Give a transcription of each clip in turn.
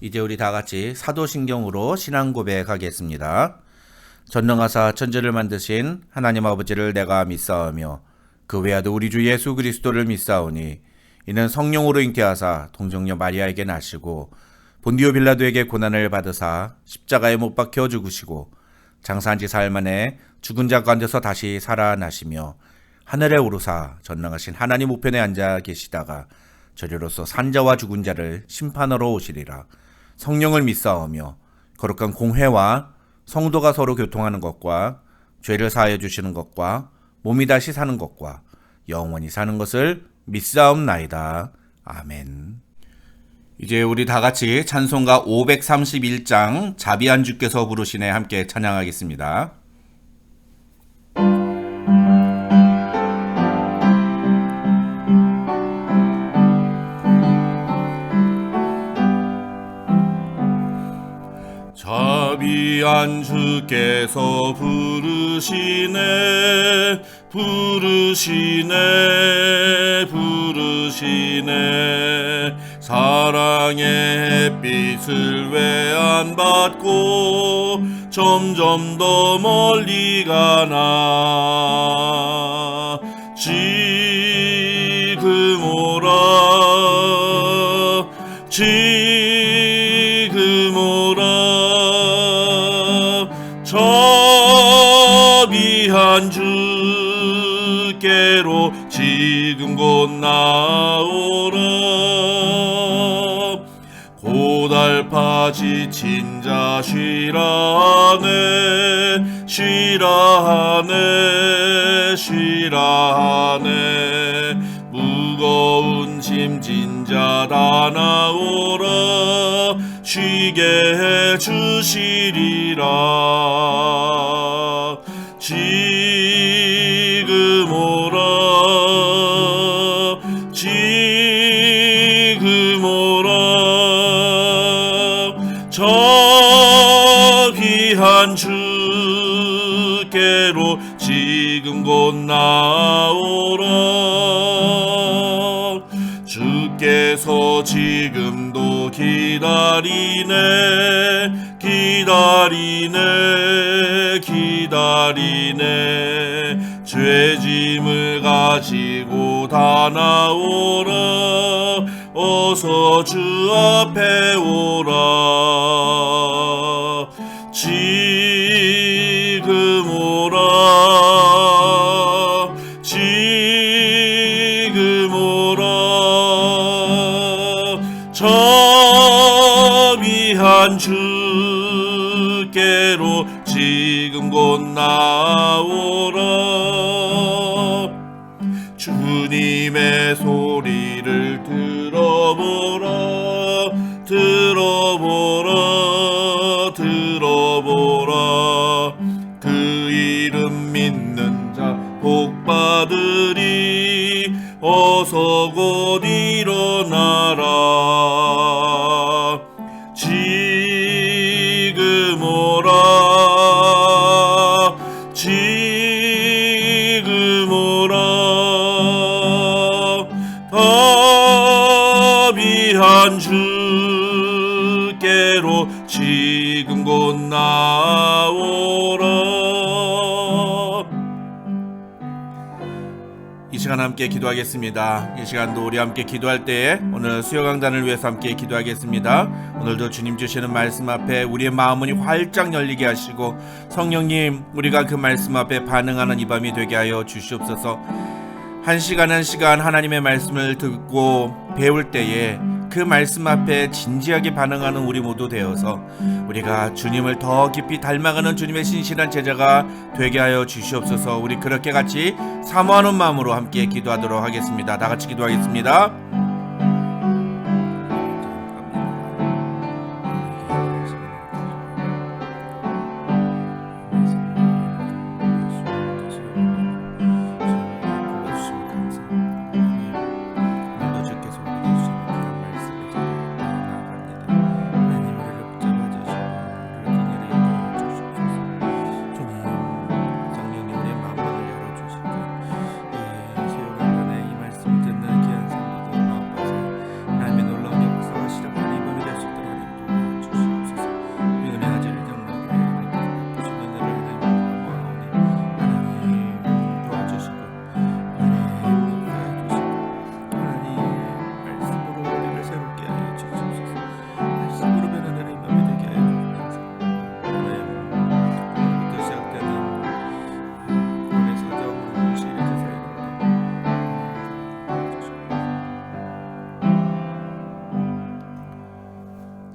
이제 우리 다 같이 사도신경으로 신앙 고백하겠습니다. 전능하사 천지를 만드신 하나님 아버지를 내가 믿사오며 그 외아들 우리 주 예수 그리스도를 믿사오니 이는 성령으로 잉태하사 동정녀 마리아에게 나시고 본디오 빌라도에게 고난을 받으사 십자가에 못 박혀 죽으시고 장사한 지 사흘 만에 죽은 자 가운데서 다시 살아나시며 하늘에 오르사 전능하신 하나님 우편에 앉아 계시다가 저리로서 산자와 죽은 자를 심판하러 오시리라. 성령을 믿사오며 거룩한 공회와 성도가 서로 교통하는 것과 죄를 사하여 주시는 것과 몸이 다시 사는 것과 영원히 사는 것을 믿사옵나이다. 아멘. 이제 우리 다 같이 찬송가 531장 자비한 주께서 부르시네 함께 찬양하겠습니다. 자비한 주께서 부르시네 사랑의 햇빛을 왜 안 받고 점점 더 멀리 가나 지금 오라 자비한 주께로 지금 곧 나오라 고달파 지친 자 쉬라하네 무거운 짐진 자 다 나오라 쉬게 해주시리라 지금 오라 자비한 주께로 지금 곧 나오라 주께서 지금도 기다리네 죄짐을 가지고 다 나오라 어서 주 앞에 오라 지금 오라 자비한 주께로 지금 곧 나오라 주님의 소리를 들어보라 그 이름 믿는 자 복받으리 어서 곧 일어나라 지금 오라 자비한 주께로 지금 곧 나오라 이 시간 함께 기도하겠습니다. 이 시간도 우리 함께 기도할 때에 오늘 수요강단을 위해서 함께 기도하겠습니다. 오늘도 주님 주시는 말씀 앞에 우리의 마음문이 활짝 열리게 하시고 성령님 우리가 그 말씀 앞에 반응하는 이 밤이 되게 하여 주시옵소서. 한 시간 하나님의 말씀을 듣고 배울 때에 그 말씀 앞에 진지하게 반응하는 우리 모두 되어서 우리가 주님을 더 깊이 닮아가는 주님의 신실한 제자가 되게 하여 주시옵소서. 우리 그렇게 같이 사모하는 마음으로 함께 기도하도록 하겠습니다. 다 같이 기도하겠습니다.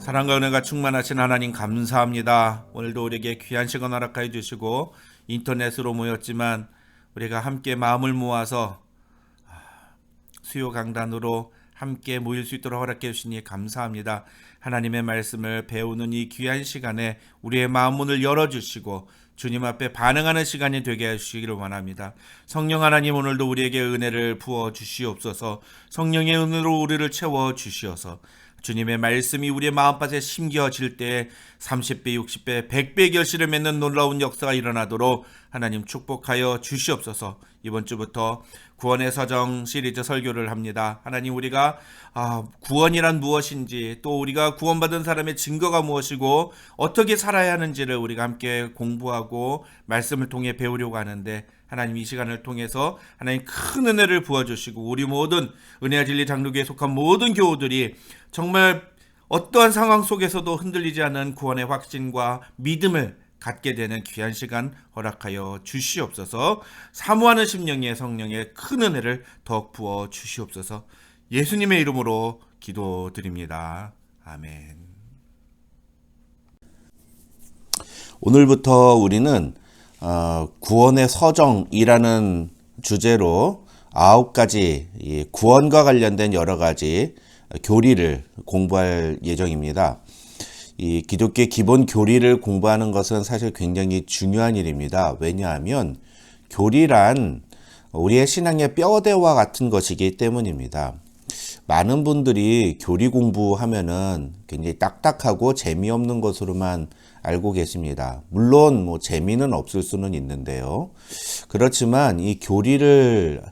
사랑과 은혜가 충만하신 하나님 감사합니다. 오늘도 우리에게 귀한 시간 허락하여 주시고 인터넷으로 모였지만 우리가 함께 마음을 모아서 수요 강단으로 함께 모일 수 있도록 허락해 주시니 감사합니다. 하나님의 말씀을 배우는 이 귀한 시간에 우리의 마음 문을 열어주시고 주님 앞에 반응하는 시간이 되게 해주시기를 원합니다. 성령 하나님, 오늘도 우리에게 은혜를 부어 주시옵소서. 성령의 은혜로 우리를 채워 주시어서 주님의 말씀이 우리의 마음밭에 심겨질 때 30배, 60배, 100배 결실을 맺는 놀라운 역사가 일어나도록 하나님 축복하여 주시옵소서. 이번 주부터 구원의 서정 시리즈 설교를 합니다. 하나님, 우리가 구원이란 무엇인지, 또 우리가 구원받은 사람의 증거가 무엇이고 어떻게 살아야 하는지를 우리가 함께 공부하고 말씀을 통해 배우려고 하는데, 하나님 이 시간을 통해서 하나님 큰 은혜를 부어주시고 우리 모든 은혜와 진리 장로교에 속한 모든 교우들이 정말 어떠한 상황 속에서도 흔들리지 않는 구원의 확신과 믿음을 갖게 되는 귀한 시간 허락하여 주시옵소서. 사모하는 심령의 성령의 큰 은혜를 더욱 부어 주시옵소서. 예수님의 이름으로 기도드립니다. 아멘. 오늘부터 우리는 구원의 서정이라는 주제로 9가지 구원과 관련된 여러 가지 교리를 공부할 예정입니다. 이 기독교의 기본 교리를 공부하는 것은 사실 굉장히 중요한 일입니다. 왜냐하면 교리란 우리의 신앙의 뼈대와 같은 것이기 때문입니다. 많은 분들이 교리 공부하면은 굉장히 딱딱하고 재미없는 것으로만 알고 계십니다. 물론 재미는 없을 수는 있는데요. 그렇지만 이 교리를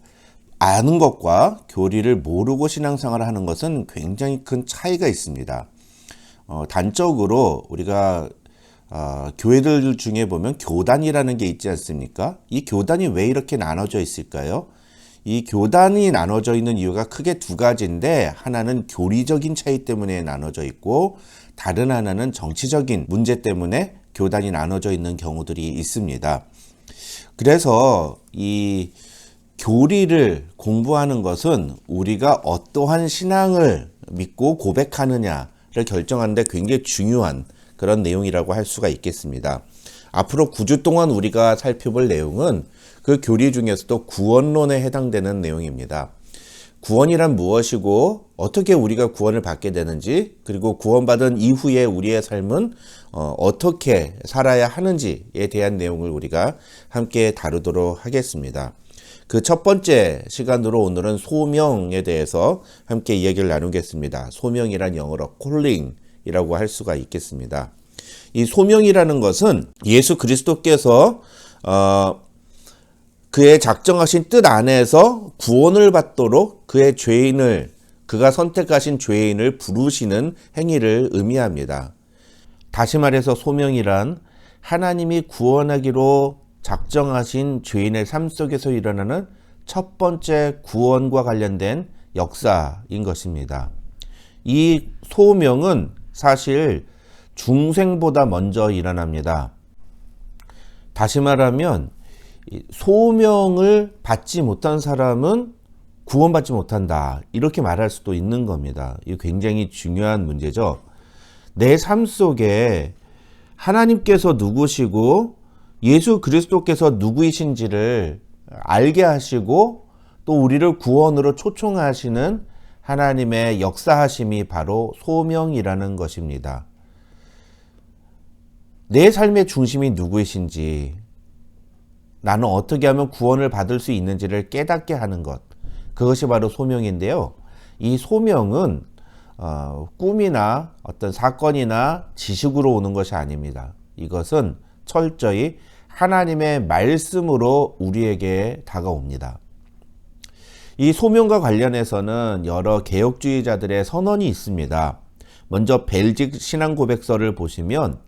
아는 것과 교리를 모르고 신앙생활을 하는 것은 굉장히 큰 차이가 있습니다. 단적으로 우리가 교회들 중에 보면 교단이라는 게 있지 않습니까? 이 교단이 왜 이렇게 나눠져 있을까요? 이 교단이 나눠져 있는 이유가 크게 두 가지인데, 하나는 교리적인 차이 때문에 나눠져 있고 다른 하나는 정치적인 문제 때문에 교단이 나눠져 있는 경우들이 있습니다. 그래서 이 교리를 공부하는 것은 우리가 어떠한 신앙을 믿고 고백하느냐를 결정하는 데 굉장히 중요한 그런 내용이라고 할 수가 있겠습니다. 앞으로 9주 동안 우리가 살펴볼 내용은 그 교리 중에서도 구원론에 해당되는 내용입니다. 구원이란 무엇이고 어떻게 우리가 구원을 받게 되는지, 그리고 구원받은 이후에 우리의 삶은 어떻게 살아야 하는지에 대한 내용을 우리가 함께 다루도록 하겠습니다. 그 첫 번째 시간으로 오늘은 소명에 대해서 함께 이야기를 나누겠습니다. 소명이란 영어로 calling이라고 할 수가 있겠습니다. 이 소명이라는 것은 예수 그리스도께서 그의 작정하신 뜻 안에서 구원을 받도록 그가 선택하신 죄인을 부르시는 행위를 의미합니다. 다시 말해서 소명이란 하나님이 구원하기로 작정하신 죄인의 삶 속에서 일어나는 첫 번째 구원과 관련된 역사인 것입니다. 이 소명은 사실 중생보다 먼저 일어납니다. 다시 말하면 소명을 받지 못한 사람은 구원받지 못한다, 이렇게 말할 수도 있는 겁니다. 이거 굉장히 중요한 문제죠. 내 삶 속에 하나님께서 누구시고 예수 그리스도께서 누구이신지를 알게 하시고 또 우리를 구원으로 초청하시는 하나님의 역사하심이 바로 소명이라는 것입니다. 내 삶의 중심이 누구이신지, 나는 어떻게 하면 구원을 받을 수 있는지를 깨닫게 하는 것, 그것이 바로 소명인데요. 이 소명은 꿈이나 어떤 사건이나 지식으로 오는 것이 아닙니다. 이것은 철저히 하나님의 말씀으로 우리에게 다가옵니다. 이 소명과 관련해서는 여러 개혁주의자들의 선언이 있습니다. 먼저 벨직 신앙고백서를 보시면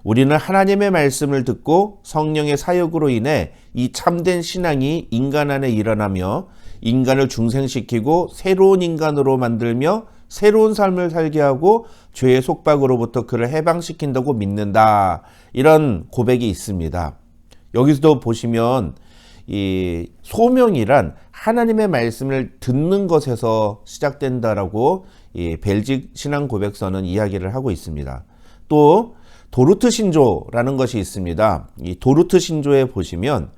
우리는 하나님의 말씀을 듣고 성령의 사역으로 인해 이 참된 신앙이 인간 안에 일어나며 인간을 중생시키고 새로운 인간으로 만들며 새로운 삶을 살게 하고 죄의 속박으로부터 그를 해방시킨다고 믿는다, 이런 고백이 있습니다. 여기서도 보시면 이 소명이란 하나님의 말씀을 듣는 것에서 시작된다라고 이 벨직 신앙 고백서는 이야기를 하고 있습니다. 또 도르트 신조라는 것이 있습니다. 이 도르트 신조에 보시면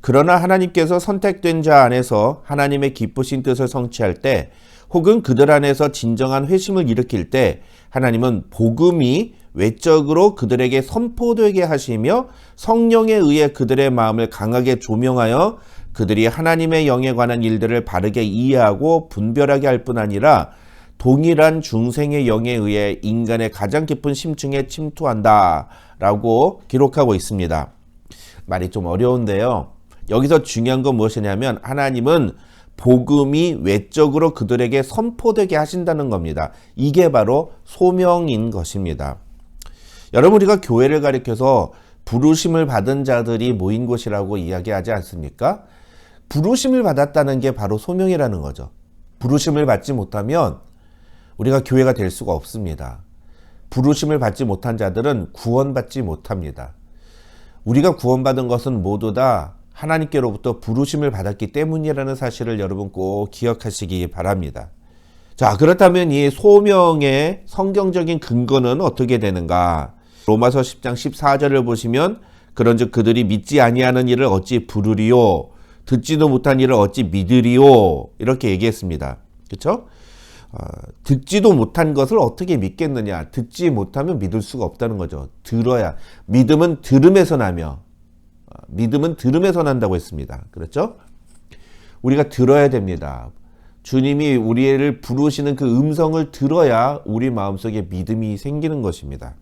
그러나 하나님께서 선택된 자 안에서 하나님의 기쁘신 뜻을 성취할 때 혹은 그들 안에서 진정한 회심을 일으킬 때 하나님은 복음이 외적으로 그들에게 선포되게 하시며 성령에 의해 그들의 마음을 강하게 조명하여 그들이 하나님의 영에 관한 일들을 바르게 이해하고 분별하게 할 뿐 아니라 동일한 중생의 영에 의해 인간의 가장 깊은 심층에 침투한다 라고 기록하고 있습니다. 말이 좀 어려운데요. 여기서 중요한 건 무엇이냐면 하나님은 복음이 외적으로 그들에게 선포되게 하신다는 겁니다. 이게 바로 소명인 것입니다. 여러분, 우리가 교회를 가리켜서 부르심을 받은 자들이 모인 곳이라고 이야기하지 않습니까? 부르심을 받았다는 게 바로 소명이라는 거죠. 부르심을 받지 못하면 우리가 교회가 될 수가 없습니다. 부르심을 받지 못한 자들은 구원받지 못합니다. 우리가 구원받은 것은 모두 다 하나님께로부터 부르심을 받았기 때문이라는 사실을 여러분 꼭 기억하시기 바랍니다. 자, 그렇다면 이 소명의 성경적인 근거는 어떻게 되는가? 로마서 10장 14절을 보시면 그런즉 그들이 믿지 아니하는 일을 어찌 부르리요? 듣지도 못한 일을 어찌 믿으리요? 이렇게 얘기했습니다. 그렇죠? 듣지도 못한 것을 어떻게 믿겠느냐? 듣지 못하면 믿을 수가 없다는 거죠. 들어야. 믿음은 들음에서 나며 믿음은 들음에서 난다고 했습니다. 그렇죠? 우리가 들어야 됩니다. 주님이 우리를 부르시는 그 음성을 들어야 우리 마음속에 믿음이 생기는 것입니다.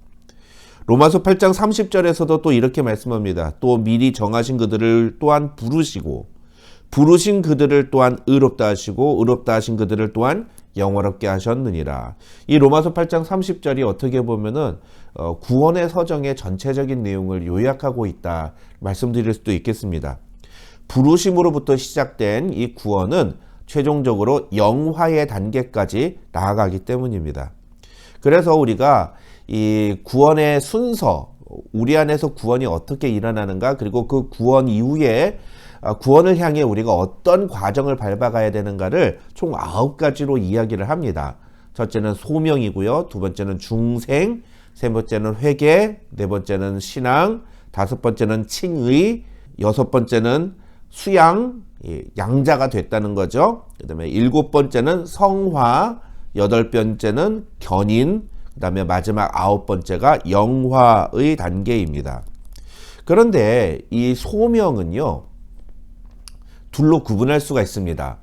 로마서 8장 30절에서도 또 이렇게 말씀합니다. 또 미리 정하신 그들을 또한 부르시고 부르신 그들을 또한 의롭다 하시고 의롭다 하신 그들을 또한 영원롭게 하셨느니라. 이 로마서 8장 30절이 어떻게 보면은 구원의 서정의 전체적인 내용을 요약하고 있다 말씀드릴 수도 있겠습니다. 부르심으로부터 시작된 이 구원은 최종적으로 영화의 단계까지 나아가기 때문입니다. 그래서 우리가 이 구원의 순서, 우리 안에서 구원이 어떻게 일어나는가, 그리고 그 구원 이후에 구원을 향해 우리가 어떤 과정을 밟아가야 되는가를 총 9가지로 이야기를 합니다. 첫째는 소명이고요. 두 번째는 중생, 세 번째는 회개, 네 번째는 신앙, 다섯 번째는 칭의, 여섯 번째는 수양, 양자가 됐다는 거죠. 그 다음에 일곱 번째는 성화, 여덟 번째는 견인, 그 다음에 마지막 아홉 번째가 영화의 단계입니다. 그런데 이 소명은요, 둘로 구분할 수가 있습니다.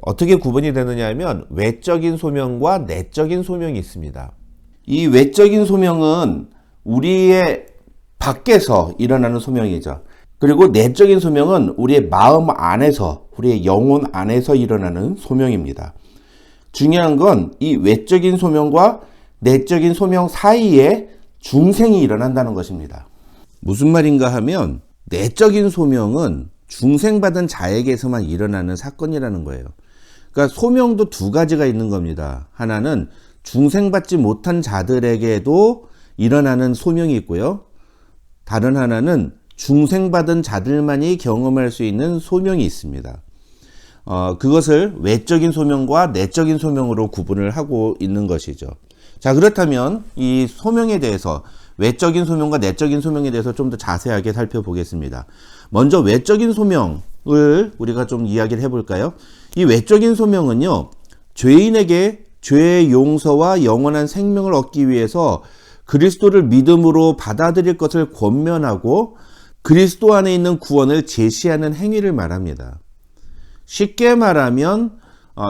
어떻게 구분이 되느냐 하면 외적인 소명과 내적인 소명이 있습니다. 이 외적인 소명은 우리의 밖에서 일어나는 소명이죠. 그리고 내적인 소명은 우리의 마음 안에서, 우리의 영혼 안에서 일어나는 소명입니다. 중요한 건 이 외적인 소명과 내적인 소명 사이에 중생이 일어난다는 것입니다. 무슨 말인가 하면 내적인 소명은 중생받은 자에게서만 일어나는 사건이라는 거예요. 그러니까 소명도 두 가지가 있는 겁니다. 하나는 중생받지 못한 자들에게도 일어나는 소명이 있고요. 다른 하나는 중생받은 자들만이 경험할 수 있는 소명이 있습니다. 그것을 외적인 소명과 내적인 소명으로 구분을 하고 있는 것이죠. 자, 그렇다면 이 소명에 대해서, 외적인 소명과 내적인 소명에 대해서 좀 더 자세하게 살펴보겠습니다. 먼저 외적인 소명을 우리가 좀 이야기를 해볼까요? 이 외적인 소명은요, 죄인에게 죄의 용서와 영원한 생명을 얻기 위해서 그리스도를 믿음으로 받아들일 것을 권면하고 그리스도 안에 있는 구원을 제시하는 행위를 말합니다. 쉽게 말하면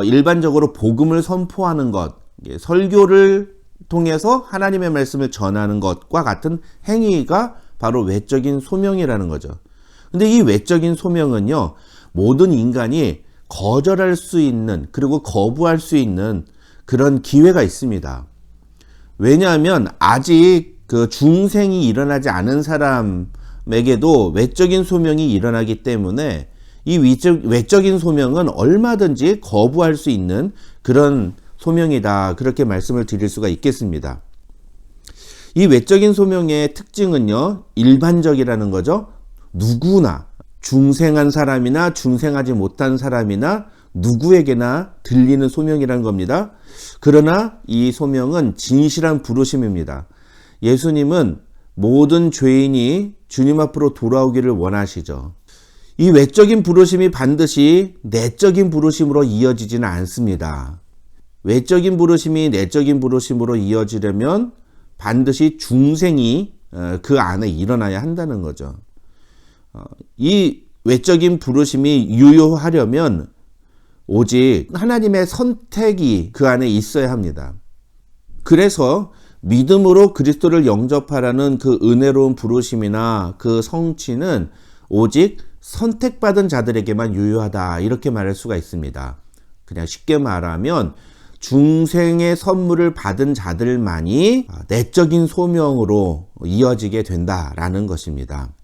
일반적으로 복음을 선포하는 것, 설교를 통해서 하나님의 말씀을 전하는 것과 같은 행위가 바로 외적인 소명이라는 거죠. 근데 이 외적인 소명은요, 모든 인간이 거절할 수 있는, 그리고 거부할 수 있는 그런 기회가 있습니다. 왜냐하면 아직 그 중생이 일어나지 않은 사람에게도 외적인 소명이 일어나기 때문에 이 외적인 소명은 얼마든지 거부할 수 있는 그런 소명이다, 그렇게 말씀을 드릴 수가 있겠습니다. 이 외적인 소명의 특징은요, 일반적이라는 거죠. 누구나 중생한 사람이나 중생하지 못한 사람이나 누구에게나 들리는 소명이라는 겁니다. 그러나 이 소명은 진실한 부르심입니다. 예수님은 모든 죄인이 주님 앞으로 돌아오기를 원하시죠. 이 외적인 부르심이 반드시 내적인 부르심으로 이어지지는 않습니다. 외적인 부르심이 내적인 부르심으로 이어지려면 반드시 중생이 그 안에 일어나야 한다는 거죠. 이 외적인 부르심이 유효하려면 오직 하나님의 선택이 그 안에 있어야 합니다. 그래서 믿음으로 그리스도를 영접하라는 그 은혜로운 부르심이나 그 성취는 오직 선택받은 자들에게만 유효하다, 이렇게 말할 수가 있습니다. 그냥 쉽게 말하면 중생의 선물을 받은 자들만이 내적인 소명으로 이어지게 된다라는 것입니다.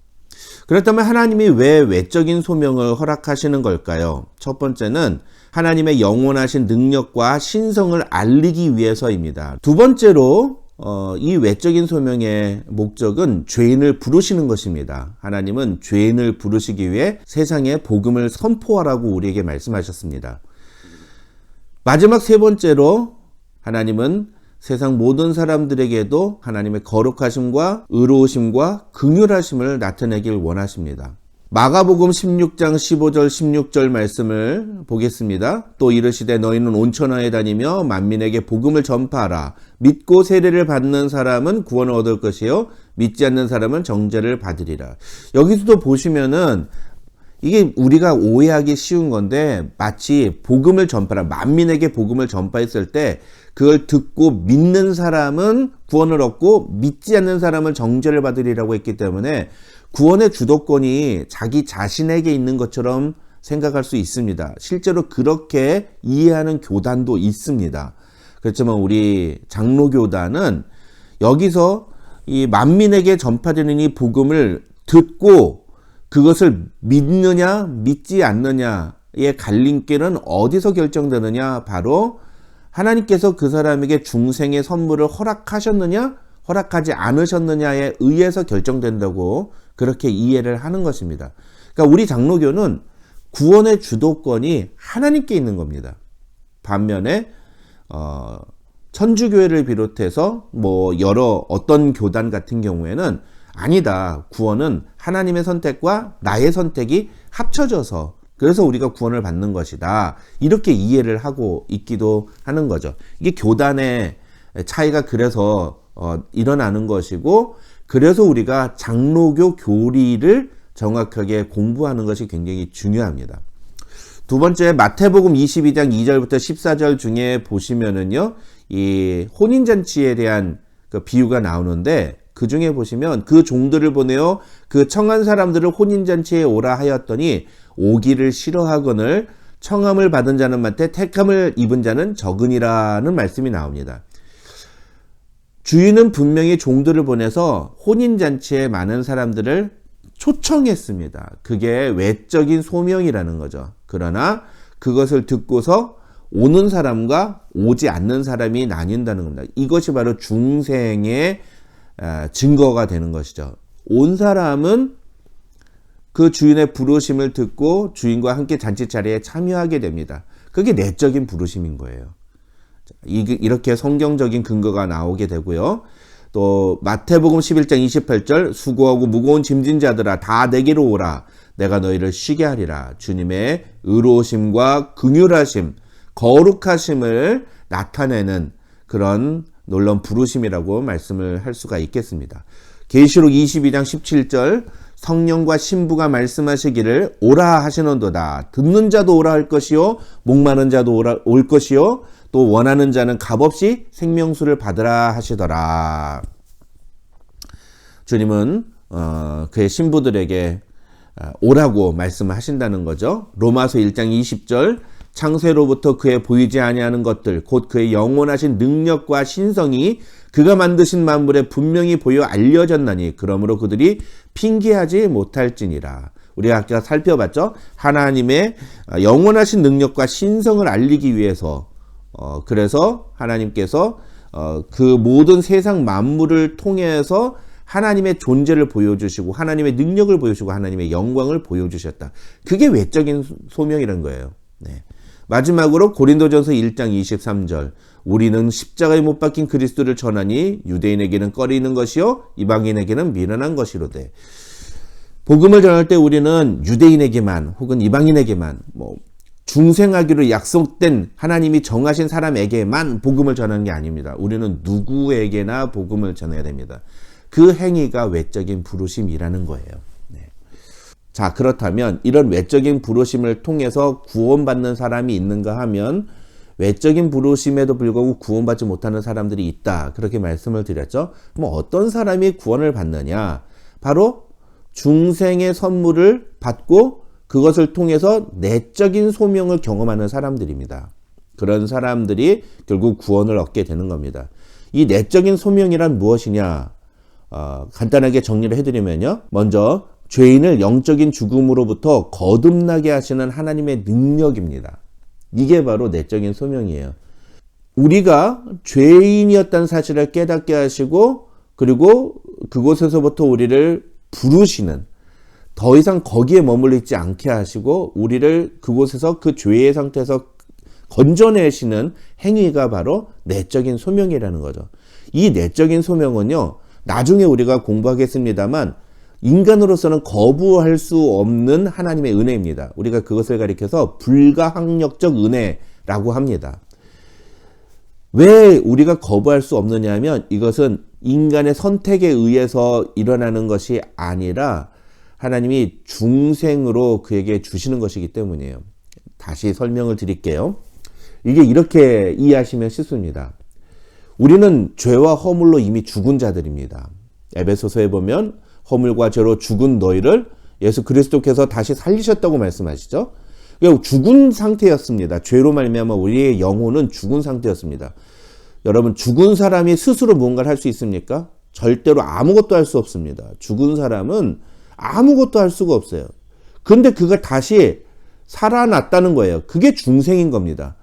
그렇다면 하나님이 왜 외적인 소명을 허락하시는 걸까요? 첫 번째는 하나님의 영원하신 능력과 신성을 알리기 위해서입니다. 두 번째로 이 외적인 소명의 목적은 죄인을 부르시는 것입니다. 하나님은 죄인을 부르시기 위해 세상에 복음을 선포하라고 우리에게 말씀하셨습니다. 마지막 세 번째로 하나님은 세상 모든 사람들에게도 하나님의 거룩하심과 의로우심과 긍휼하심을 나타내길 원하십니다. 마가복음 16장 15절 16절 말씀을 보겠습니다. 또 이르시되 너희는 온천하에 다니며 만민에게 복음을 전파하라. 믿고 세례를 받는 사람은 구원을 얻을 것이요 믿지 않는 사람은 정죄를 받으리라. 여기서도 보시면은 이게 우리가 오해하기 쉬운 건데 마치 복음을 전파라, 만민에게 복음을 전파했을 때 그걸 듣고 믿는 사람은 구원을 얻고 믿지 않는 사람은 정죄를 받으리라고 했기 때문에 구원의 주도권이 자기 자신에게 있는 것처럼 생각할 수 있습니다. 실제로 그렇게 이해하는 교단도 있습니다. 그렇지만 우리 장로교단은 여기서 이 만민에게 전파되는 이 복음을 듣고 그것을 믿느냐 믿지 않느냐의 갈림길은 어디서 결정되느냐? 바로 하나님께서 그 사람에게 중생의 선물을 허락하셨느냐 허락하지 않으셨느냐에 의해서 결정된다고 그렇게 이해를 하는 것입니다. 그러니까 우리 장로교는 구원의 주도권이 하나님께 있는 겁니다. 반면에 천주교회를 비롯해서 여러 어떤 교단 같은 경우에는 아니다. 구원은 하나님의 선택과 나의 선택이 합쳐져서 그래서 우리가 구원을 받는 것이다. 이렇게 이해를 하고 있기도 하는 거죠. 이게 교단의 차이가 그래서 일어나는 것이고 그래서 우리가 장로교 교리를 정확하게 공부하는 것이 굉장히 중요합니다. 두 번째 마태복음 22장 2절부터 14절 중에 보시면은요. 이 혼인잔치에 대한 그 비유가 나오는데 그 중에 보시면 그 종들을 보내어 그 청한 사람들을 혼인잔치에 오라 하였더니 오기를 싫어하거늘 청함을 받은 자는 많되 택함을 입은 자는 적으니라는 말씀이 나옵니다. 주인은 분명히 종들을 보내서 혼인잔치에 많은 사람들을 초청했습니다. 그게 외적인 소명이라는 거죠. 그러나 그것을 듣고서 오는 사람과 오지 않는 사람이 나뉜다는 겁니다. 이것이 바로 중생의 증거가 되는 것이죠. 온 사람은 그 주인의 부르심을 듣고 주인과 함께 잔치 자리에 참여하게 됩니다. 그게 내적인 부르심인 거예요. 이렇게 성경적인 근거가 나오게 되고요. 또 마태복음 11장 28절 수고하고 무거운 짐진 자들아 다 내게로 오라 내가 너희를 쉬게 하리라. 주님의 의로우심과 긍휼하심, 거룩하심을 나타내는 그런 놀라운 부르심이라고 말씀을 할 수가 있겠습니다. 계시록 22장 17절 성령과 신부가 말씀하시기를 오라 하시는도다. 듣는 자도 오라 할 것이요 목마른 자도 올 것이요 또 원하는 자는 값없이 생명수를 받으라 하시더라. 주님은 그의 신부들에게 오라고 말씀을 하신다는 거죠. 로마서 1장 20절 창세로부터 그의 보이지 아니하는 것들 곧 그의 영원하신 능력과 신성이 그가 만드신 만물에 분명히 보여 알려졌나니 그러므로 그들이 핑계하지 못할지니라. 우리가 아까 살펴봤죠. 하나님의 영원하신 능력과 신성을 알리기 위해서 그래서 하나님께서 그 모든 세상 만물을 통해서 하나님의 존재를 보여주시고 하나님의 능력을 보여주시고 하나님의 영광을 보여주셨다. 그게 외적인 소명이라는 거예요. 네. 마지막으로 고린도전서 1장 23절 우리는 십자가에 못 박힌 그리스도를 전하니 유대인에게는 꺼리는 것이요 이방인에게는 미련한 것이로되. 복음을 전할 때 우리는 유대인에게만 혹은 이방인에게만 중생하기로 약속된 하나님이 정하신 사람에게만 복음을 전하는 게 아닙니다. 우리는 누구에게나 복음을 전해야 됩니다. 그 행위가 외적인 부르심이라는 거예요. 네. 자, 그렇다면 이런 외적인 부르심을 통해서 구원받는 사람이 있는가 하면 외적인 부르심에도 불구하고 구원받지 못하는 사람들이 있다. 그렇게 말씀을 드렸죠. 그럼 어떤 사람이 구원을 받느냐? 바로 중생의 선물을 받고 그것을 통해서 내적인 소명을 경험하는 사람들입니다. 그런 사람들이 결국 구원을 얻게 되는 겁니다. 이 내적인 소명이란 무엇이냐? 간단하게 정리를 해드리면요. 먼저 죄인을 영적인 죽음으로부터 거듭나게 하시는 하나님의 능력입니다. 이게 바로 내적인 소명이에요. 우리가 죄인이었다는 사실을 깨닫게 하시고 그리고 그곳에서부터 우리를 부르시는 더 이상 거기에 머물러 있지 않게 하시고 우리를 그곳에서 그 죄의 상태에서 건져내시는 행위가 바로 내적인 소명이라는 거죠. 이 내적인 소명은요. 나중에 우리가 공부하겠습니다만 인간으로서는 거부할 수 없는 하나님의 은혜입니다. 우리가 그것을 가리켜서 불가항력적 은혜라고 합니다. 왜 우리가 거부할 수 없느냐 하면 이것은 인간의 선택에 의해서 일어나는 것이 아니라 하나님이 중생으로 그에게 주시는 것이기 때문이에요. 다시 설명을 드릴게요. 이게 이렇게 이해하시면 쉽습니다. 우리는 죄와 허물로 이미 죽은 자들입니다. 에베소서에 보면 허물과 죄로 죽은 너희를 예수 그리스도께서 다시 살리셨다고 말씀하시죠. 죽은 상태였습니다. 죄로 말미암아 우리의 영혼은 죽은 상태였습니다. 여러분, 죽은 사람이 스스로 무언가를 할 수 있습니까? 절대로 아무것도 할 수 없습니다. 죽은 사람은 아무것도 할 수가 없어요. 근데 그가 다시 살아났다는 거예요. 그게 중생인 겁니다.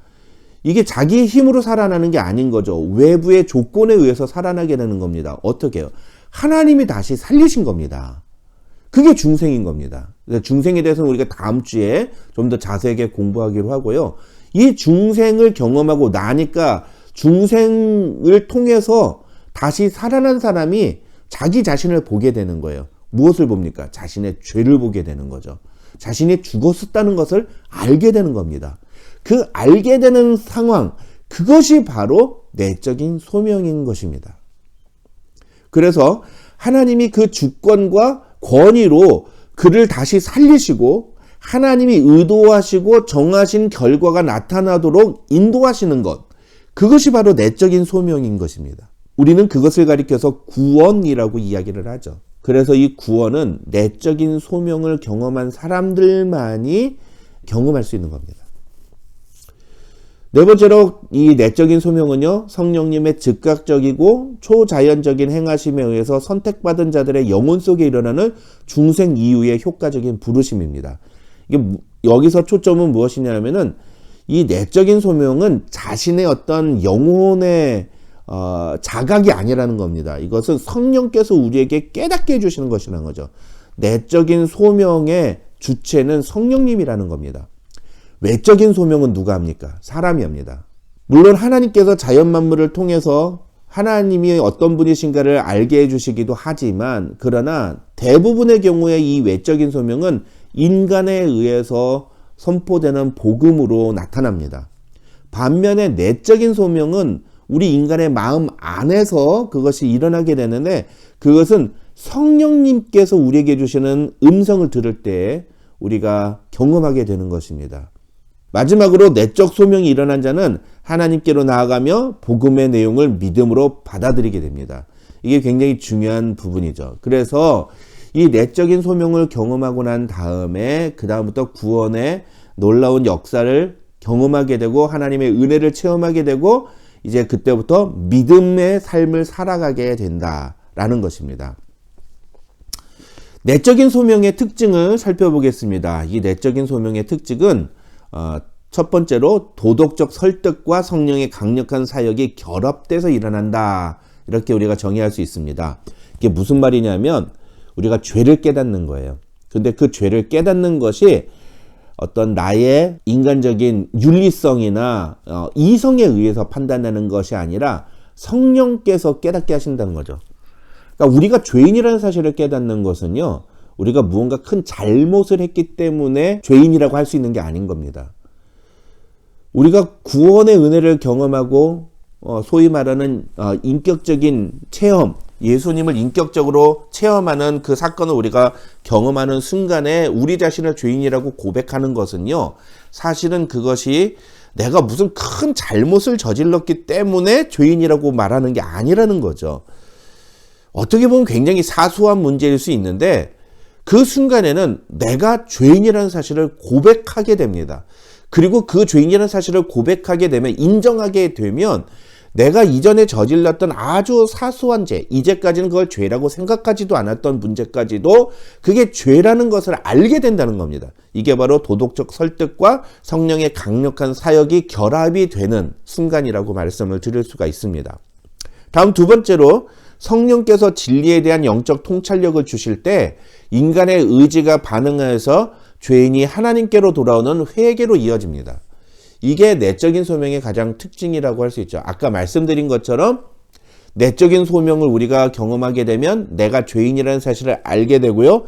이게 자기의 힘으로 살아나는 게 아닌 거죠. 외부의 조건에 의해서 살아나게 되는 겁니다. 어떻게 해요? 하나님이 다시 살리신 겁니다. 그게 중생인 겁니다. 중생에 대해서는 우리가 다음 주에 좀 더 자세하게 공부하기로 하고요. 이 중생을 경험하고 나니까 중생을 통해서 다시 살아난 사람이 자기 자신을 보게 되는 거예요. 무엇을 봅니까? 자신의 죄를 보게 되는 거죠. 자신이 죽었었다는 것을 알게 되는 겁니다. 그 알게 되는 상황, 그것이 바로 내적인 소명인 것입니다. 그래서 하나님이 그 주권과 권위로 그를 다시 살리시고 하나님이 의도하시고 정하신 결과가 나타나도록 인도하시는 것, 그것이 바로 내적인 소명인 것입니다. 우리는 그것을 가리켜서 구원이라고 이야기를 하죠. 그래서 이 구원은 내적인 소명을 경험한 사람들만이 경험할 수 있는 겁니다. 네 번째로 이 내적인 소명은요, 성령님의 즉각적이고 초자연적인 행하심에 의해서 선택받은 자들의 영혼 속에 일어나는 중생 이후의 효과적인 부르심입니다. 이게 여기서 초점은 무엇이냐면은 이 내적인 소명은 자신의 어떤 영혼의 자각이 아니라는 겁니다. 이것은 성령께서 우리에게 깨닫게 해주시는 것이라는 거죠. 내적인 소명의 주체는 성령님이라는 겁니다. 외적인 소명은 누가 합니까? 사람이 합니다. 물론 하나님께서 자연 만물을 통해서 하나님이 어떤 분이신가를 알게 해주시기도 하지만 그러나 대부분의 경우에 이 외적인 소명은 인간에 의해서 선포되는 복음으로 나타납니다. 반면에 내적인 소명은 우리 인간의 마음 안에서 그것이 일어나게 되는데 그것은 성령님께서 우리에게 주시는 음성을 들을 때 우리가 경험하게 되는 것입니다. 마지막으로 내적 소명이 일어난 자는 하나님께로 나아가며 복음의 내용을 믿음으로 받아들이게 됩니다. 이게 굉장히 중요한 부분이죠. 그래서 이 내적인 소명을 경험하고 난 다음에 그 다음부터 구원의 놀라운 역사를 경험하게 되고 하나님의 은혜를 체험하게 되고 이제 그때부터 믿음의 삶을 살아가게 된다라는 것입니다. 내적인 소명의 특징을 살펴보겠습니다. 이 내적인 소명의 특징은 첫 번째로 도덕적 설득과 성령의 강력한 사역이 결합돼서 일어난다. 이렇게 우리가 정의할 수 있습니다. 이게 무슨 말이냐면 우리가 죄를 깨닫는 거예요. 근데 그 죄를 깨닫는 것이 어떤 나의 인간적인 윤리성이나 이성에 의해서 판단하는 것이 아니라 성령께서 깨닫게 하신다는 거죠. 그러니까 우리가 죄인이라는 사실을 깨닫는 것은요, 우리가 무언가 큰 잘못을 했기 때문에 죄인이라고 할 수 있는 게 아닌 겁니다. 우리가 구원의 은혜를 경험하고 소위 말하는 인격적인 체험, 예수님을 인격적으로 체험하는 그 사건을 우리가 경험하는 순간에 우리 자신을 죄인이라고 고백하는 것은요, 사실은 그것이 내가 무슨 큰 잘못을 저질렀기 때문에 죄인이라고 말하는 게 아니라는 거죠. 어떻게 보면 굉장히 사소한 문제일 수 있는데 그 순간에는 내가 죄인이라는 사실을 고백하게 됩니다. 그리고 그 죄인이라는 사실을 고백하게 되면, 인정하게 되면 내가 이전에 저질렀던 아주 사소한 죄, 이제까지는 그걸 죄라고 생각하지도 않았던 문제까지도 그게 죄라는 것을 알게 된다는 겁니다. 이게 바로 도덕적 설득과 성령의 강력한 사역이 결합이 되는 순간이라고 말씀을 드릴 수가 있습니다. 다음 두 번째로, 성령께서 진리에 대한 영적 통찰력을 주실 때 인간의 의지가 반응해서 죄인이 하나님께로 돌아오는 회개로 이어집니다. 이게 내적인 소명의 가장 특징이라고 할 수 있죠. 아까 말씀드린 것처럼 내적인 소명을 우리가 경험하게 되면 내가 죄인이라는 사실을 알게 되고요.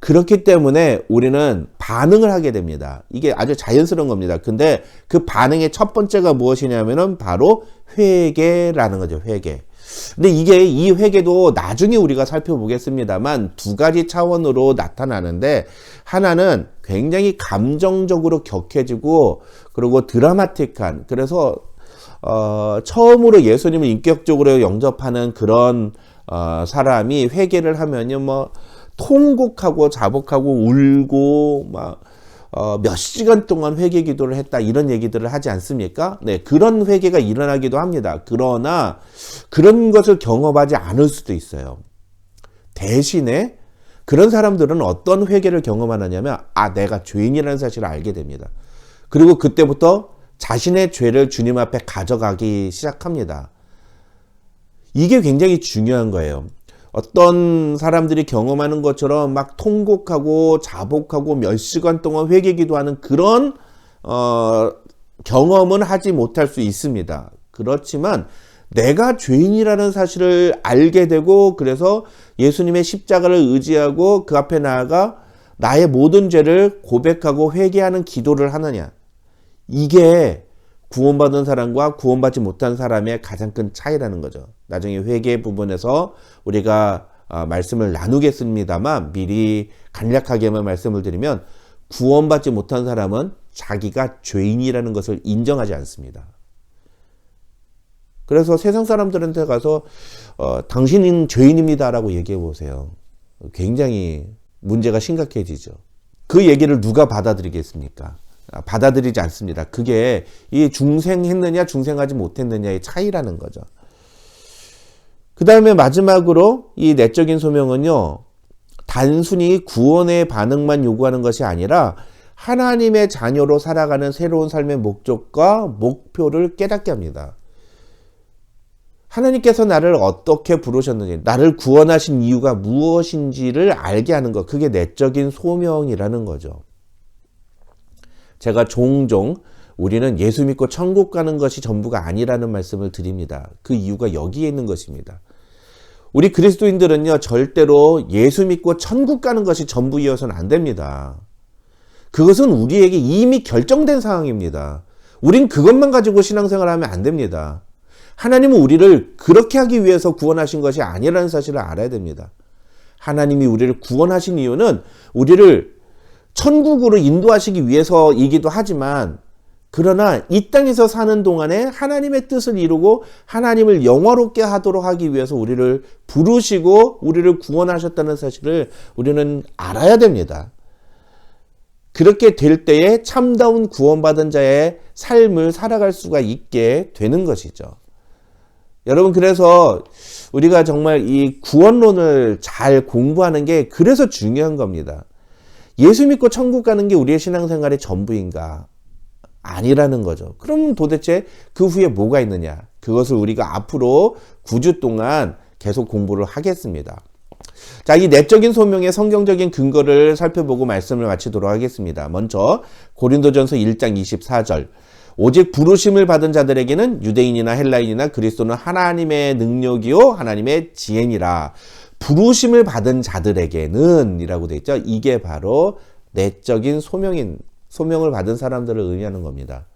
그렇기 때문에 우리는 반응을 하게 됩니다. 이게 아주 자연스러운 겁니다. 근데 그 반응의 첫 번째가 무엇이냐면은 바로 회개라는 거죠. 회개. 근데 이 회개도 나중에 우리가 살펴보겠습니다만 두 가지 차원으로 나타나는데, 하나는 굉장히 감정적으로 격해지고 그리고 드라마틱한, 그래서 처음으로 예수님을 인격적으로 영접하는 그런 사람이 회개를 하면요, 뭐 통곡하고 자복하고 울고 막 몇 시간 동안 회개 기도를 했다, 이런 얘기들을 하지 않습니까? 네, 그런 회개가 일어나기도 합니다. 그러나 그런 것을 경험하지 않을 수도 있어요. 대신에 그런 사람들은 어떤 회개를 경험하느냐면, 내가 죄인이라는 사실을 알게 됩니다. 그리고 그때부터 자신의 죄를 주님 앞에 가져가기 시작합니다. 이게 굉장히 중요한 거예요. 어떤 사람들이 경험하는 것처럼 막 통곡하고 자복하고 몇 시간 동안 회개 기도하는 그런 경험은 하지 못할 수 있습니다. 그렇지만 내가 죄인이라는 사실을 알게 되고, 그래서 예수님의 십자가를 의지하고 그 앞에 나아가 나의 모든 죄를 고백하고 회개하는 기도를 하느냐, 이게 구원받은 사람과 구원받지 못한 사람의 가장 큰 차이라는 거죠. 나중에 회개 부분에서 우리가 말씀을 나누겠습니다만 미리 간략하게만 말씀을 드리면, 구원받지 못한 사람은 자기가 죄인이라는 것을 인정하지 않습니다. 그래서 세상 사람들한테 가서 당신은 죄인입니다 라고 얘기해 보세요. 굉장히 문제가 심각해지죠. 그 얘기를 누가 받아들이겠습니까? 받아들이지 않습니다. 그게 이 중생했느냐 중생하지 못했느냐의 차이라는 거죠. 그 다음에 마지막으로 이 내적인 소명은요, 단순히 구원의 반응만 요구하는 것이 아니라 하나님의 자녀로 살아가는 새로운 삶의 목적과 목표를 깨닫게 합니다. 하나님께서 나를 어떻게 부르셨는지, 나를 구원하신 이유가 무엇인지를 알게 하는 것, 그게 내적인 소명이라는 거죠. 제가 종종 우리는 예수 믿고 천국 가는 것이 전부가 아니라는 말씀을 드립니다. 그 이유가 여기에 있는 것입니다. 우리 그리스도인들은요, 절대로 예수 믿고 천국 가는 것이 전부이어서는 안 됩니다. 그것은 우리에게 이미 결정된 상황입니다. 우린 그것만 가지고 신앙생활하면 안 됩니다. 하나님은 우리를 그렇게 하기 위해서 구원하신 것이 아니라는 사실을 알아야 됩니다. 하나님이 우리를 구원하신 이유는 우리를 천국으로 인도하시기 위해서이기도 하지만, 그러나 이 땅에서 사는 동안에 하나님의 뜻을 이루고 하나님을 영화롭게 하도록 하기 위해서 우리를 부르시고 우리를 구원하셨다는 사실을 우리는 알아야 됩니다. 그렇게 될 때에 참다운 구원받은 자의 삶을 살아갈 수가 있게 되는 것이죠. 여러분, 그래서 우리가 정말 이 구원론을 잘 공부하는 게 그래서 중요한 겁니다. 예수 믿고 천국 가는 게 우리의 신앙생활의 전부인가? 아니라는 거죠. 그럼 도대체 그 후에 뭐가 있느냐? 그것을 우리가 앞으로 9주 동안 계속 공부를 하겠습니다. 자, 이 내적인 소명의 성경적인 근거를 살펴보고 말씀을 마치도록 하겠습니다. 먼저 고린도전서 1장 24절. 오직 부르심을 받은 자들에게는 유대인이나 헬라인이나 그리스도는 하나님의 능력이요 하나님의 지혜니라. 부르심을 받은 자들에게는 이라고 되어 있죠. 이게 바로 내적인 소명을 받은 사람들을 의미하는 겁니다.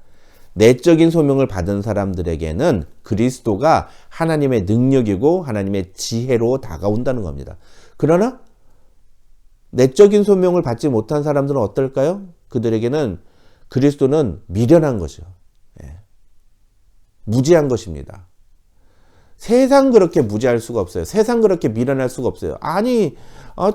내적인 소명을 받은 사람들에게는 그리스도가 하나님의 능력이고 하나님의 지혜로 다가온다는 겁니다. 그러나 내적인 소명을 받지 못한 사람들은 어떨까요? 그들에게는 그리스도는 미련한 것이요. 무지한 것입니다. 세상 그렇게 무지할 수가 없어요. 세상 그렇게 미련할 수가 없어요. 아니,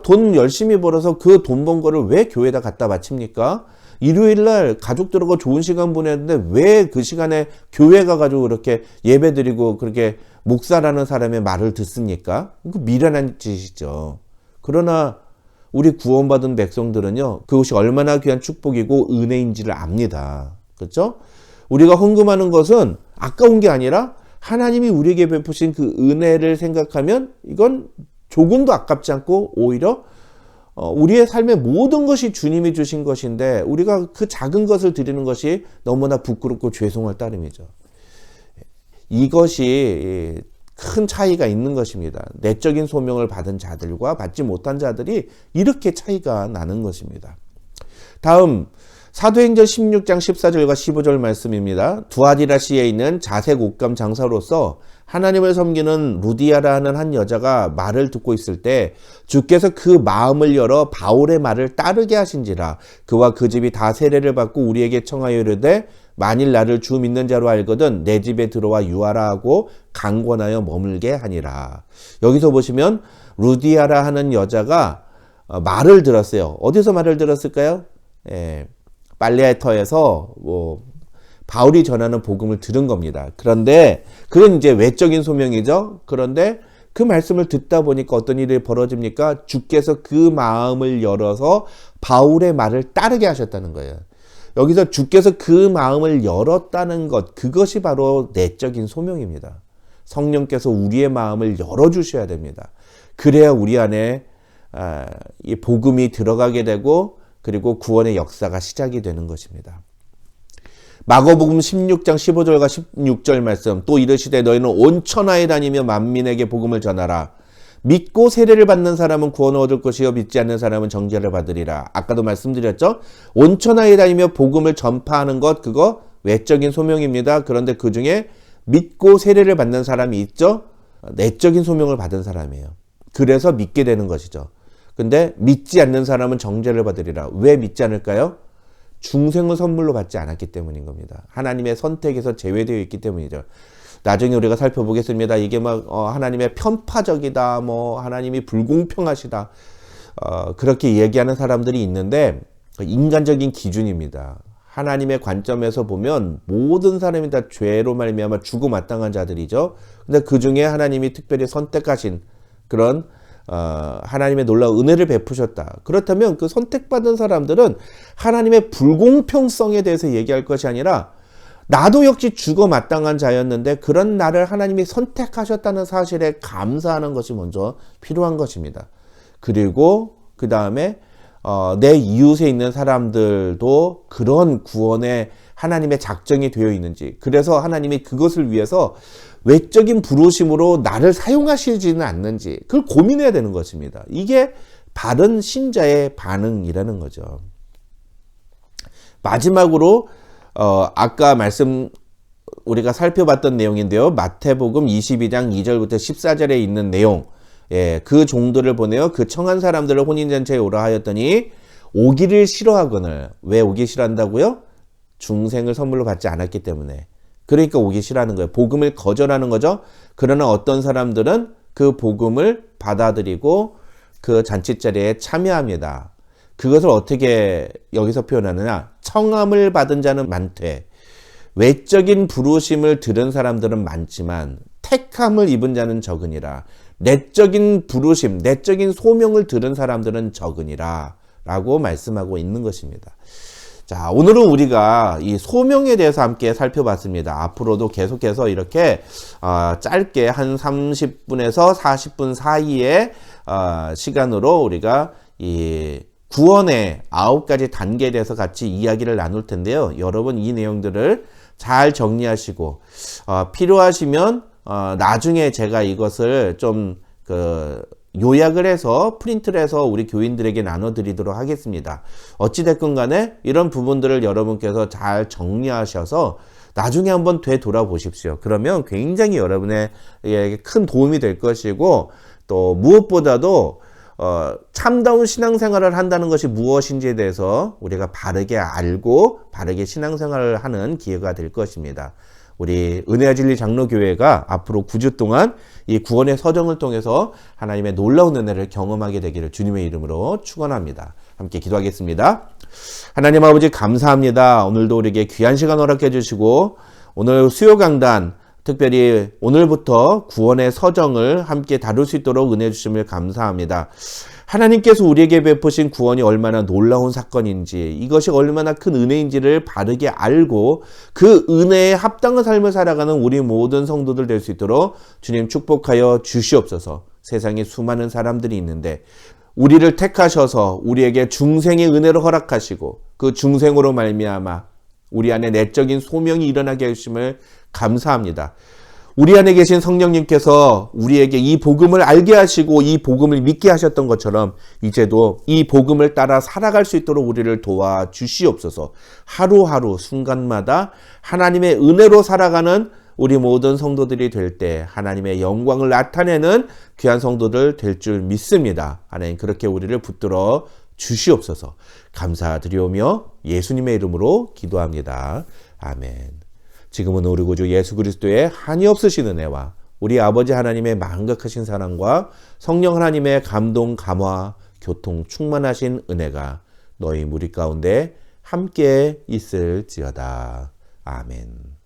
돈 열심히 벌어서 그 돈 번 거를 왜 교회에다 갖다 바칩니까? 일요일날 가족들하고 좋은 시간 보냈는데 왜 그 시간에 교회 가가지고 그렇게 예배 드리고 그렇게 목사라는 사람의 말을 듣습니까? 그 미련한 짓이죠. 그러나 우리 구원받은 백성들은요, 그것이 얼마나 귀한 축복이고 은혜인지를 압니다. 그렇죠? 우리가 헌금하는 것은 아까운 게 아니라 하나님이 우리에게 베푸신 그 은혜를 생각하면 이건 조금도 아깝지 않고 오히려 우리의 삶의 모든 것이 주님이 주신 것인데 우리가 그 작은 것을 드리는 것이 너무나 부끄럽고 죄송할 따름이죠. 이것이 큰 차이가 있는 것입니다. 내적인 소명을 받은 자들과 받지 못한 자들이 이렇게 차이가 나는 것입니다. 다음 사도행전 16장 14절과 15절 말씀입니다. 두아디라시에 있는 자색 옷감 장사로서 하나님을 섬기는 루디아라 하는 한 여자가 말을 듣고 있을 때 주께서 그 마음을 열어 바울의 말을 따르게 하신지라. 그와 그 집이 다 세례를 받고 우리에게 청하여 이르되 만일 나를 주 믿는 자로 알거든 내 집에 들어와 유하라 하고 강권하여 머물게 하니라. 여기서 보시면 루디아라 하는 여자가 말을 들었어요. 어디서 말을 들었을까요? 빨레터에서 바울이 전하는 복음을 들은 겁니다. 그런데 그건 이제 외적인 소명이죠. 그런데 그 말씀을 듣다 보니까 어떤 일이 벌어집니까? 주께서 그 마음을 열어서 바울의 말을 따르게 하셨다는 거예요. 여기서 주께서 그 마음을 열었다는 것, 그것이 바로 내적인 소명입니다. 성령께서 우리의 마음을 열어주셔야 됩니다. 그래야 우리 안에 이 복음이 들어가게 되고 그리고 구원의 역사가 시작이 되는 것입니다. 마가복음 16장 15절과 16절 말씀. 또 이르시되 너희는 온 천하에 다니며 만민에게 복음을 전하라. 믿고 세례를 받는 사람은 구원을 얻을 것이요 믿지 않는 사람은 정죄를 받으리라. 아까도 말씀드렸죠. 온 천하에 다니며 복음을 전파하는 것, 그거 외적인 소명입니다. 그런데 그 중에 믿고 세례를 받는 사람이 있죠. 내적인 소명을 받은 사람이에요. 그래서 믿게 되는 것이죠. 근데 믿지 않는 사람은 정죄를 받으리라. 왜 믿지 않을까요? 중생을 선물로 받지 않았기 때문인 겁니다. 하나님의 선택에서 제외되어 있기 때문이죠. 나중에 우리가 살펴보겠습니다. 이게 막 하나님의 편파적이다, 하나님이 불공평하시다, 그렇게 얘기하는 사람들이 있는데 인간적인 기준입니다. 하나님의 관점에서 보면 모든 사람이 다 죄로 말미암아 죽고 마땅한 자들이죠. 근데 그 중에 하나님이 특별히 선택하신 그런 하나님의 놀라운 은혜를 베푸셨다. 그렇다면 그 선택받은 사람들은 하나님의 불공평성에 대해서 얘기할 것이 아니라 나도 역시 죽어 마땅한 자였는데 그런 나를 하나님이 선택하셨다는 사실에 감사하는 것이 먼저 필요한 것입니다. 그리고 그 다음에 내 이웃에 있는 사람들도 그런 구원에 하나님의 작정이 되어 있는지, 그래서 하나님이 그것을 위해서 외적인 부르심으로 나를 사용하시지는 않는지 그걸 고민해야 되는 것입니다. 이게 바른 신자의 반응이라는 거죠. 마지막으로 아까 우리가 살펴봤던 내용인데요. 마태복음 22장 2절부터 14절에 있는 내용, 그 종들을 보내어 그 청한 사람들을 혼인잔치에 오라 하였더니 오기를 싫어하거늘. 왜 오기 싫어한다고요? 중생을 선물로 받지 않았기 때문에. 그러니까 오기 싫어하는 거예요. 복음을 거절하는 거죠. 그러나 어떤 사람들은 그 복음을 받아들이고 그 잔치자리에 참여합니다. 그것을 어떻게 여기서 표현하느냐? 청함을 받은 자는 많되 외적인 부르심을 들은 사람들은 많지만 택함을 입은 자는 적으니라. 내적인 부르심, 내적인 소명을 들은 사람들은 적으니라 라고 말씀하고 있는 것입니다. 자, 오늘은 우리가 이 소명에 대해서 함께 살펴봤습니다. 앞으로도 계속해서 이렇게 짧게 한 30분에서 40분 사이의 시간으로 우리가 이 구원의 9가지 단계에 대해서 같이 이야기를 나눌 텐데요. 여러분 이 내용들을 잘 정리하시고 필요하시면 나중에 제가 이것을 좀 요약을 해서 프린트를 해서 우리 교인들에게 나눠드리도록 하겠습니다. 어찌됐건 간에 이런 부분들을 여러분께서 잘 정리하셔서 나중에 한번 되돌아보십시오. 그러면 굉장히 여러분에게 큰 도움이 될 것이고, 또 무엇보다도 참다운 신앙생활을 한다는 것이 무엇인지에 대해서 우리가 바르게 알고 바르게 신앙생활을 하는 기회가 될 것입니다. 우리 은혜와 진리 장로교회가 앞으로 9주 동안 이 구원의 서정을 통해서 하나님의 놀라운 은혜를 경험하게 되기를 주님의 이름으로 축원합니다. 함께 기도하겠습니다. 하나님 아버지 감사합니다. 오늘도 우리에게 귀한 시간 허락해 주시고 오늘 수요 강단 특별히 오늘부터 구원의 서정을 함께 다룰 수 있도록 은혜 주심을 감사합니다. 하나님께서 우리에게 베푸신 구원이 얼마나 놀라운 사건인지, 이것이 얼마나 큰 은혜인지를 바르게 알고 그 은혜에 합당한 삶을 살아가는 우리 모든 성도들 될 수 있도록 주님 축복하여 주시옵소서. 세상에 수많은 사람들이 있는데 우리를 택하셔서 우리에게 중생의 은혜를 허락하시고 그 중생으로 말미암아 우리 안에 내적인 소명이 일어나게 하심을 감사합니다. 우리 안에 계신 성령님께서 우리에게 이 복음을 알게 하시고 이 복음을 믿게 하셨던 것처럼 이제도 이 복음을 따라 살아갈 수 있도록 우리를 도와주시옵소서. 하루하루 순간마다 하나님의 은혜로 살아가는 우리 모든 성도들이 될 때 하나님의 영광을 나타내는 귀한 성도들 될 줄 믿습니다. 하나님 그렇게 우리를 붙들어 주시옵소서. 감사드리오며 예수님의 이름으로 기도합니다. 아멘. 지금은 우리 구주 예수 그리스도의 한이 없으신 은혜와 우리 아버지 하나님의 만극하신 사랑과 성령 하나님의 감동, 감화, 교통 충만하신 은혜가 너희 무리 가운데 함께 있을지어다. 아멘.